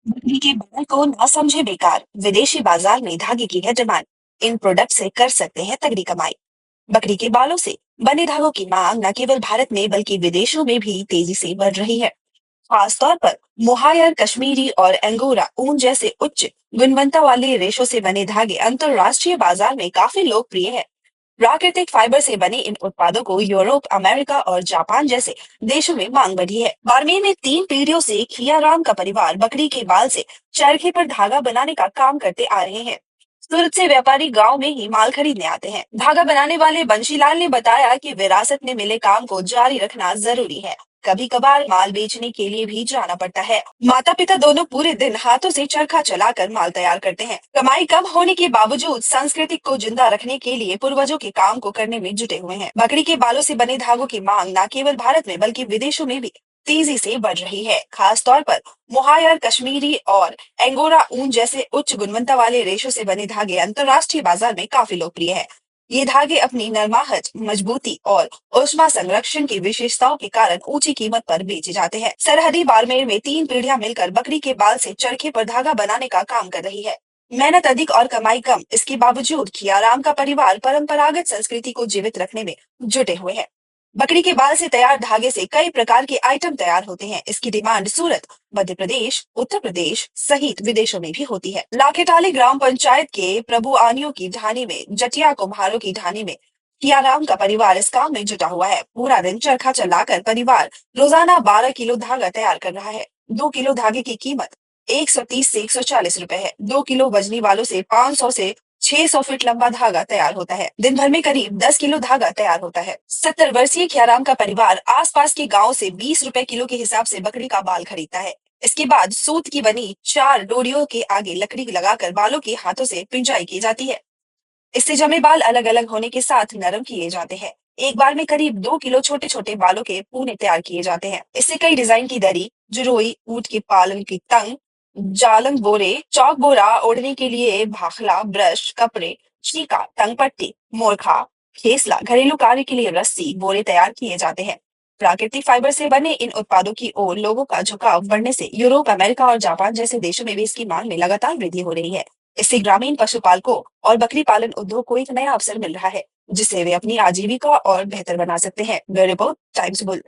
बकरी के बाल को ना समझे बेकार, विदेशी बाजार में धागे की है डिमांड। इन प्रोडक्ट से कर सकते हैं तगड़ी कमाई। बकरी के बालों से बने धागों की मांग न केवल भारत में बल्कि विदेशों में भी तेजी से बढ़ रही है। खासतौर पर मोहायर, कश्मीरी और एंगोरा ऊन जैसे उच्च गुणवत्ता वाले रेशों से बने धागे अंतरराष्ट्रीय बाजार में काफी लोकप्रिय है। प्राकृतिक फाइबर से बने इन उत्पादों को यूरोप, अमेरिका और जापान जैसे देशों में मांग बढ़ी है। बाड़मेर में 3 पीढ़ियों से खियाराम का परिवार बकरी के बाल से चरखे पर धागा बनाने का काम करते आ रहे हैं। सूरत से व्यापारी गांव में ही माल खरीदने आते हैं। धागा बनाने वाले बंशीलाल ने बताया कि विरासत में मिले काम को जारी रखना जरूरी है। कभी कभार माल बेचने के लिए भी जाना पड़ता है। माता पिता दोनों पूरे दिन हाथों से चरखा चलाकर माल तैयार करते हैं। कमाई कम होने के बावजूद संस्कृति को जिंदा रखने के लिए पूर्वजों के काम को करने में जुटे हुए हैं। बकरी के बालों से बने धागों की मांग न केवल भारत में बल्कि विदेशों में भी तेजी से बढ़ रही है। खास तौर पर मोहायर, कश्मीरी और एंगोरा ऊन जैसे उच्च गुणवत्ता वाले रेशों से बने धागे अंतर्राष्ट्रीय बाजार में काफी लोकप्रिय है। ये धागे अपनी नरमाहट, मजबूती और ऊष्मा संरक्षण की विशेषताओं के कारण ऊंची कीमत पर बेचे जाते हैं। सरहदी बाड़मेर में 3 पीढ़ियां मिलकर बकरी के बाल से चरखे पर धागा बनाने का काम कर रही है। मेहनत अधिक और कमाई कम, इसके बावजूद खियाराम का परिवार परंपरागत संस्कृति को जीवित रखने में जुटे हुए हैं। बकरी के बाल से तैयार धागे से कई प्रकार के आइटम तैयार होते हैं। इसकी डिमांड सूरत, मध्य प्रदेश, उत्तर प्रदेश सहित विदेशों में भी होती है। लाखेटाली ग्राम पंचायत के प्रभु आनियों की ढानी में, जटिया कुम्हारों की ढानी में कियाराम का परिवार इस काम में जुटा हुआ है। पूरा दिन चरखा चलाकर परिवार रोजाना 12 किलो धागा तैयार कर रहा है। 2 किलो धागे की कीमत 130 से 140 रुपए है। 2 किलो वजनी वालों से 500 से 600 फीट लंबा धागा तैयार होता है। दिन भर में करीब 10 किलो धागा तैयार होता है। 70 वर्षीय खियाराम का परिवार आसपास के गांव से 20 रुपए किलो के हिसाब से बकरी का बाल खरीदता है। इसके बाद सूत की बनी 4 डोरियों के आगे लकड़ी लगाकर बालों के हाथों से पिंजाई की जाती है। इससे जमे बाल अलग अलग होने के साथ नरम किए जाते हैं। एक बार में करीब 2 किलो छोटे छोटे बालों के पूने तैयार किए जाते हैं। इससे कई डिजाइन की दरी, जुरोई, ऊंट के पालन की तंग, जालंग बोरे, चौक बोरा, ओढ़ने के लिए भाखला, ब्रश, कपड़े, चीका, तंग पट्टी, मोरखा, खेसला, घरेलू कार्य के लिए रस्सी, बोरे तैयार किए जाते हैं। प्राकृतिक फाइबर से बने इन उत्पादों की ओर लोगों का झुकाव बढ़ने से यूरोप, अमेरिका और जापान जैसे देशों में भी इसकी मांग में लगातार वृद्धि हो रही है। इससे ग्रामीण पशुपालकों और बकरी पालन उद्योग को एक नया अवसर मिल रहा है, जिससे वे अपनी आजीविका और बेहतर बना सकते हैं। Bureau report, times bull.